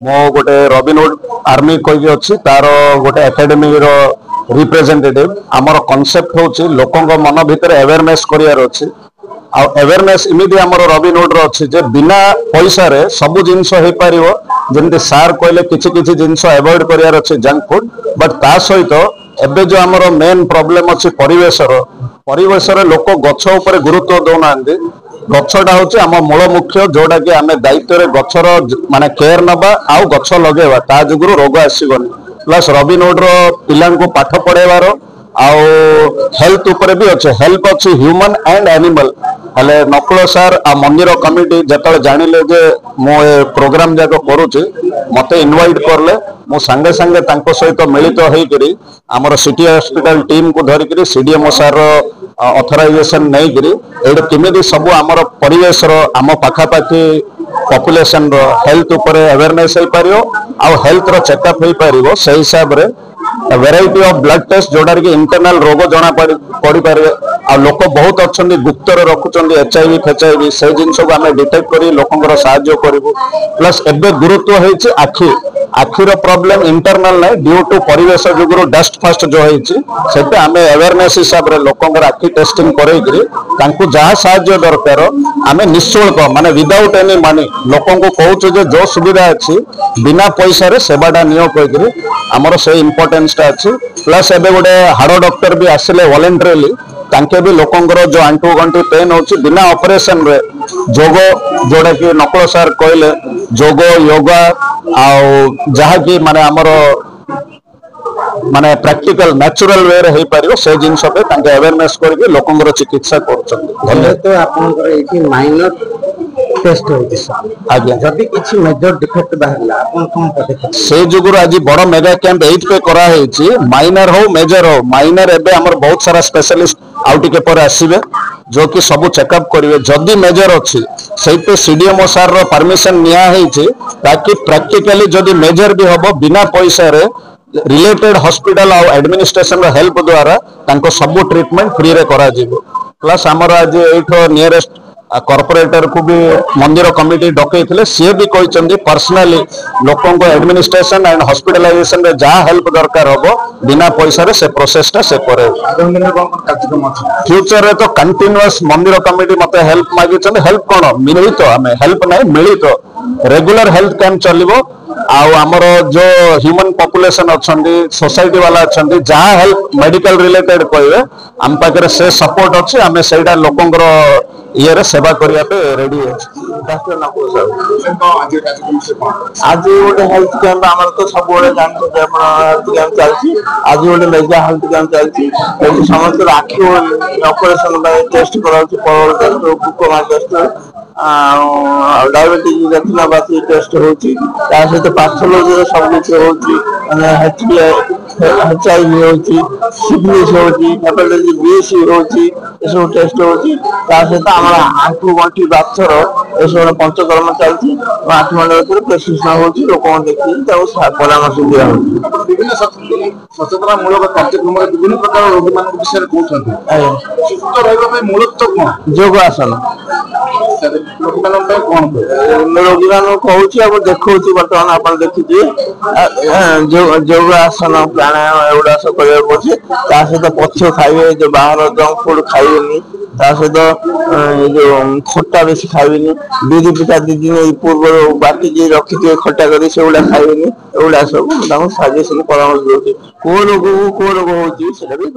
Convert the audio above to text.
मो गोटे Robin Hood army कही अच्छी तार गोटे एकेडमी रिप्रेजेंटेटिव आमर कॉन्सेप्ट होची लोकों मन भितर अवेयरनेस करियार अच्छी अवेयरनेस इमिदी आमर रॉबिनहुड अच्छी जे बिना पैसा रे सब जिनस हो पारिबो जेमती सार कहले किछि किछि जिनस अवॉइड करियार अच्छी जंक फूड बट ता सहित एबे जो आमर मेन प्रॉब्लम अच्छी परिवेश रे लोक गछ ऊपर गुरुत्व दौना गछटा हूँ आम मूल मुख्य जोटा कि आम दायित्व गछर माने केयर नबा आउ गछ लगेवा ता जुगुरु रोग आसबनी प्लस रॉबिनहुड पिला पाठ पढ़ेबार आउ हेल्थ उपरे भी अच्छे हेल्प अच्छी ह्यूमन एंड एनिमल हेले नकुल सार आ मंदिर कमिटी जतले जानिले जे मो ए प्रोग्राम जाक करूची मते इनवाइट करले मो संगे संगे तांको सहित मिलित होइकरी हमर सिटी हॉस्पिटल टीम को धरिकरी सीडीएमओ सार ऑथराइजेशन नहीं करी एडे किमिदी सब हमर परिवेश रो आम पाखापाखी पॉपुलेशन रो हेल्थ ऊपर अवेयरनेस हो पारियो आ हेल्थ रो चेकअप हो पारियो से हिसाब रे वेराइटी ऑफ ब्लड टेस्ट जोड़ा कि इंटरनल रोग जना पड़ी पारे आ लोक बहुत अच्छा गुप्तर रखुंट एचआईवी फेचआईवी से जिन आम डिटेक्ट कर लोकर साहाय्य करूँ प्लस एबे गुरुत्व होती आखि आखिर प्रॉब्लम इंटरनल ना ड्यू टू परिवेश जुगुरु डस्ट फास्ट जो होती आम अवेयरनेस हिसाब से लोकर आखि टेस्टिंग कर जहाँ साहाय्य दरकार आम निःशुल्क माने विदाउट एनी मनी लोक कहूँ जो सुविधा अच्छी बिना पैसा रे सेवाटा नियो कहीकि आमर से इम्पोर्टेंस अच्छी प्लस एबे गोटे हाड़ डॉक्टर भी आसिले वॉलंटरीली तांके भी लोकंकर जो आंटू गंटू पेन होची बिना ऑपरेशन रे जोग जोड़ा कि नकुल सार कहले जोग योगा आउ जहाँ कि माने आमर माने प्रैक्टिकल नेचुरल वे रे हे पारियो से जिंस पे तांके अवेयरनेस करके लोकंकर चिकित्सा करछन तो आपनकर एटी माइनर टेस्ट होइछ आज्ञा जदी किछि मेजर डिफेक्ट बाहरला आपन कोन पदक्षेप से जुगुर आज बड़ मेगा कैंप 8 पे करा हेछि माइनर हो मेजर हो माइनर एबे हमर बहुत सारा स्पेशलिस्ट आउटिके पर आसीबे जो कि सब चेकअप करिवे जदी मेजर अछि सेहि पे सीडीएमओ सार रो परमिशन निया हेछि ताकि प्रैक्टिकली जदी मेजर भी हबो बिना पैसा रे रिलेटेड हॉस्पिटल और एडमिनिस्ट्रेशन रो हेल्प द्वारा तांको सब ट्रीटमेंट फ्री रे करा जिवो प्लस हमर आज एठो नियरेस्ट कॉर्पोरेटर को भी मंदिर कमिटी डकई सी भी कहते पर्सनाली लोकों को एडमिनिस्ट्रेशन एंड हॉस्पिटलाइजेशन रे जहाँ हेल्प दरकार हम बिना पैसा रे से प्रोसेसटा से करे फ्यूचर रे तो कंटिन्यूअस मंदिर कमिटी मते हेल्प मागी हेल्प कौन मिलित आम हेल्प नहीं मिलित रेगुलर हेल्थ कैंप चलो आमर जो ह्यूमन पॉपुलेशन अच्छा सोसाइटी वाला अच्छा जहाँ हेल्प मेडिकल रिलेटेड कहे आम पाखे से सपोर्ट अच्छे आम से लोकंर ये सेवा करने रेडी आज गोटे हेल्थ कैंप आम तो सब जानते हेल्थ कैंप चलती आज गोटे मेगा हेल्थ कैंप चलती समस्त आखि ऑपरेशन टेस्ट करामा टेस्ट डायबिटीज रेटिनोपैथी टेस्ट होची सहित पैथोलॉजी सब किसी होची एचआईवी होची सिफिलिस होची हेपेटाइटिस बी सी होची ये सब टेस्ट होची सहित आम आंठू गंठी बाछर ये सब पंचकर्म चलती 8 मंडल प्रेसक्रिप्शन होची लोक देखी परामर्श दिया होची विभिन्न सचेतनामूलक कार्यक्रम विभिन्न प्रकार रोगी मान विषय कहते सुस्थ रहा मूलत्व कौन योग आसन रोगी मान कहूँ देखा बर्तमान आप देखिए योग आसन प्राणायाम एगुड़ा सब करा पड़े सहित पथ्य खाइबे जो बाहर जंक फूड खाइबेनी सहित जो खट्टा बेसी खाइबेनी बिरी पिठा 2 दिन पूर्व बाटी रखी खट्टा कर खाइबेनी एगुड़ा सब सजेसन परामर्श दूसरी को रोग हो भी